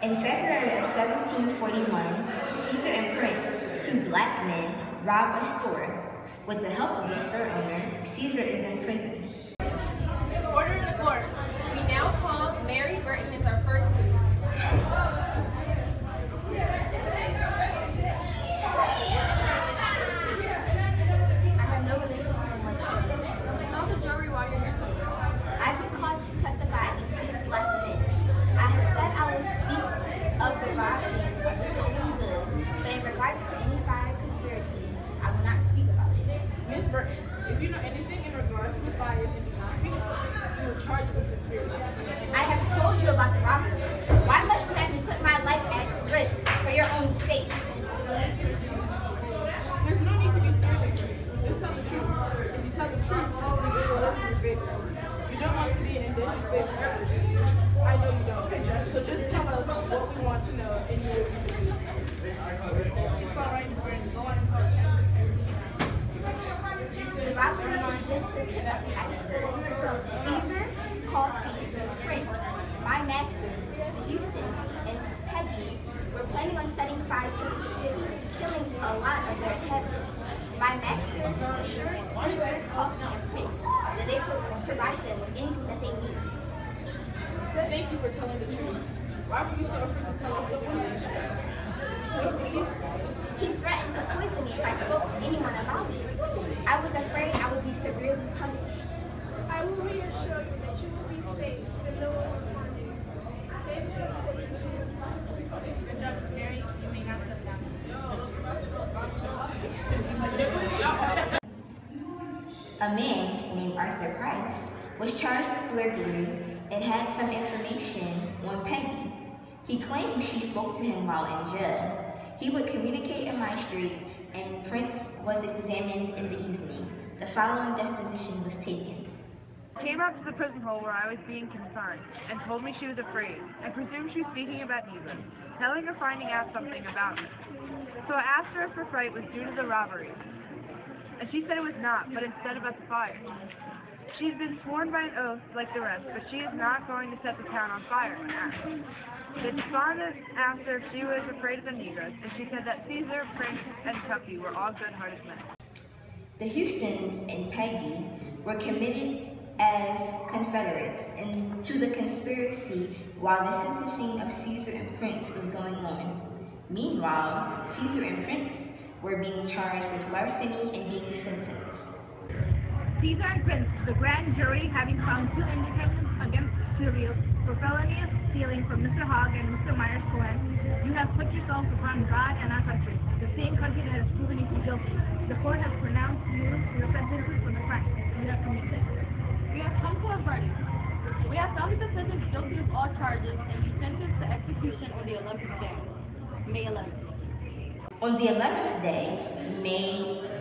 In February of 1741, Caesar and Prince, two black men, rob a store. With the help of the store owner, Caesar is in prison. Order in the court. We now call Mary Burton as our first witness. I have no relation to him whatsoever. Tell the jury why you're here today. I've been called to testify against these black men. I have said I will speak of the robbery of the stolen goods, but in regards to any fire conspiracies, I will not speak about it. Ms. Burton, if you know anything in regards to the fires and do not speak up, you will charge with conspiracy. I have told you about the robberies. Why must you have me put my life at risk for your own sake? There's no need to be scared of you. Just tell the truth. If you tell the truth, then it will work in your favor. You don't want to be in indentured slave forever, do you? I know you don't. So just tell us what we want to know and you will be believed. It's all right, Ms. Burton. Go on and start. The robbery is just the tip of the iceberg. Caesar, Coffee, Prince, my masters, the Houstons, and Peggy were planning on setting fire to the city, killing a lot of their inhabitants. My master assured Caesar's Coffee and Prince that they would provide them with anything that they need. Thank you for telling the truth. Why were you so afraid to tell us so much? Mr. Houston, he threatened to poison me if I spoke to anyone about it. I was afraid I would be severely punished. I will reassure you that you will be safe and no one will harm you. Thank you for your care. Good job, Miss Mary. You may now step down. A man named Arthur Price was charged with burglary and had some information on Peggy. He claimed she spoke to him while in jail. He would communicate in my street, and Prince was examined in the evening. The following deposition was taken. Came up to the prison hole where I was being confined and told me she was afraid. I presumed she was speaking about Eva, telling her finding out something about me. So I asked her if her fright was due to the robbery, and she said it was not, but instead about the fire. She's been sworn by an oath like the rest, but she is not going to set the town on fire when asked. The despondent asked her if she was afraid of the Negroes, and she said that Caesar, Prince, and Tuppy were all good-hearted men. The Houstons and Peggy were committed as Confederates to the conspiracy while the sentencing of Caesar and Prince was going on. Meanwhile, Caesar and Prince were being charged with larceny and being sentenced. Caesar and Prince, the grand jury having found two indictments against Sirius for felony of stealing from Mr. Hogg and Mr. Myers Cohen, you have put yourselves upon God and our country, the same country that has proven you guilty. The court has pronounced you your sentences for the crime you have committed. We have come to a verdict. We have found the defendant guilty of all charges and be sentenced to execution on the 11th day, May 11th. On the 11th day,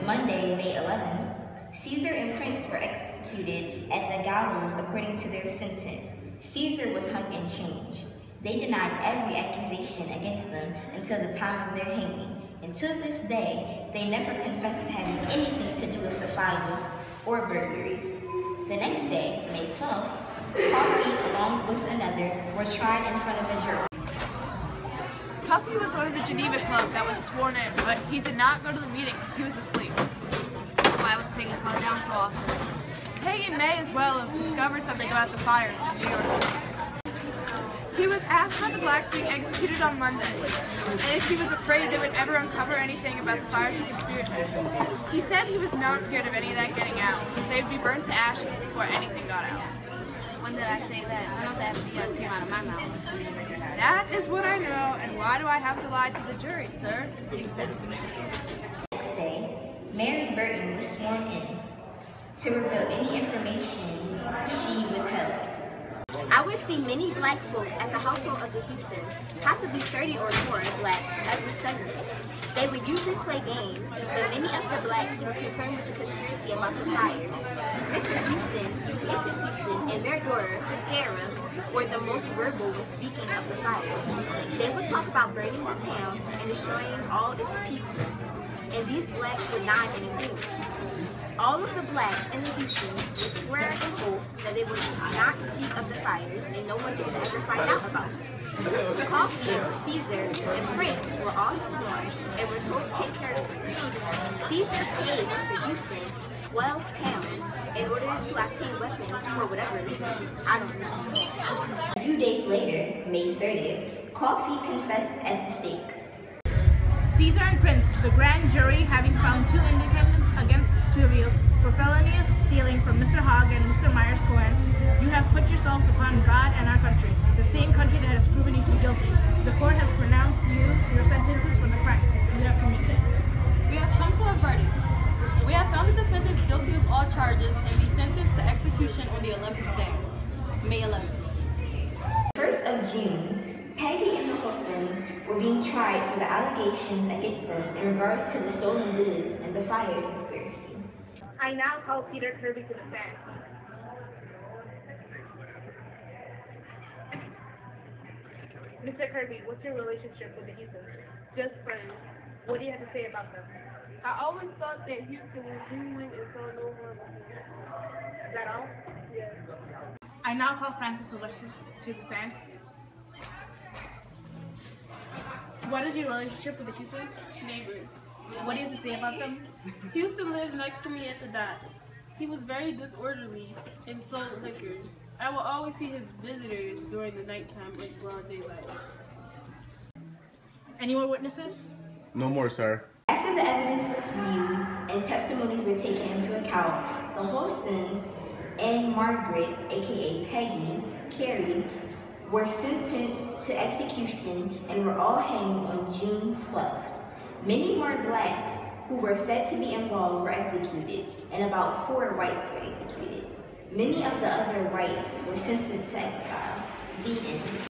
Monday, May 11th, Caesar and Prince were executed at the gallows according to their sentence. Caesar was hung in chains. They denied every accusation against them until the time of their hanging. Until this day, they never confessed to having anything to do with the fires or burglaries. The next day, May 12th, Coffee, along with another, were tried in front of a jury. Coffee was one of the Geneva Club that was sworn in, but he did not go to the meeting because he was asleep. Why was Peggy called down so often? Peggy may as well have discovered something about the fires in New York City. He was asked about the blacks being executed on Monday, and if he was afraid they would ever uncover anything about the fires and conspiracies. He said he was not scared of any of that getting out, because they would be burned to ashes before anything got out. When did I say that? I know that BS came out of my mouth. That is what I know, and why do I have to lie to the jury, sir? Exactly. Next day, Mary Burton was sworn in to reveal any information she withheld. I would see many black folks at the household of the Houstons, possibly 30 or more blacks every Sunday. They would usually play games, but many of the blacks were concerned with the conspiracy about the fires. Mr. Houston, Mrs. Houston, and their daughter, Sarah, were the most verbal when speaking of the fires. They would talk about burning the town and destroying all its people, and these blacks would nod and agree. All of the blacks in the Houstons would swear an oath that they would not speak of the fires and no one is to ever find out about them. Coffee, Caesar, and Prince were all sworn and were told to take care of the case. Caesar paid Mr. Houston £12 in order to obtain weapons for whatever reason. I don't know. A few days later, May 30th, Coffee confessed at the stake. Caesar and Prince, the grand jury, having found two indictments against two of you for felonious stealing from Mr. Hogg and Mr. Myers Cohen, you have put yourselves upon God and our country, the same country that has proven you to be guilty. The court has pronounced your sentences for the crime you have committed. We have come to a verdict. We have found the defendants guilty of all charges and be sentenced to execution on the 11th day, May 11th. 1st of June, Peggy and the Hostons were being tried for the allegations against them in regards to the stolen goods and the fire conspiracy. I now call Peter Kirby to the stand. Mr. Kirby, what's your relationship with the Houstons? Just friends. What do you have to say about them? I always thought that Houston was genuine and saw no harm in him. Is that all? Yes. I now call Francis Alexis to the stand. What is your relationship with the Houstons? Neighbors. What do you have to say about them? Houston lives next to me at the dock. He was very disorderly and sold liquor. I will always see his visitors during the nighttime in broad daylight. Any more witnesses? No more, sir. After the evidence was viewed and testimonies were taken into account, the Holstons and Margaret, aka Peggy, Carey, were sentenced to execution and were all hanged on June 12th. Many more blacks who were said to be involved were executed, and about 4 whites were executed. Many of the other whites were sentenced to exile. The end.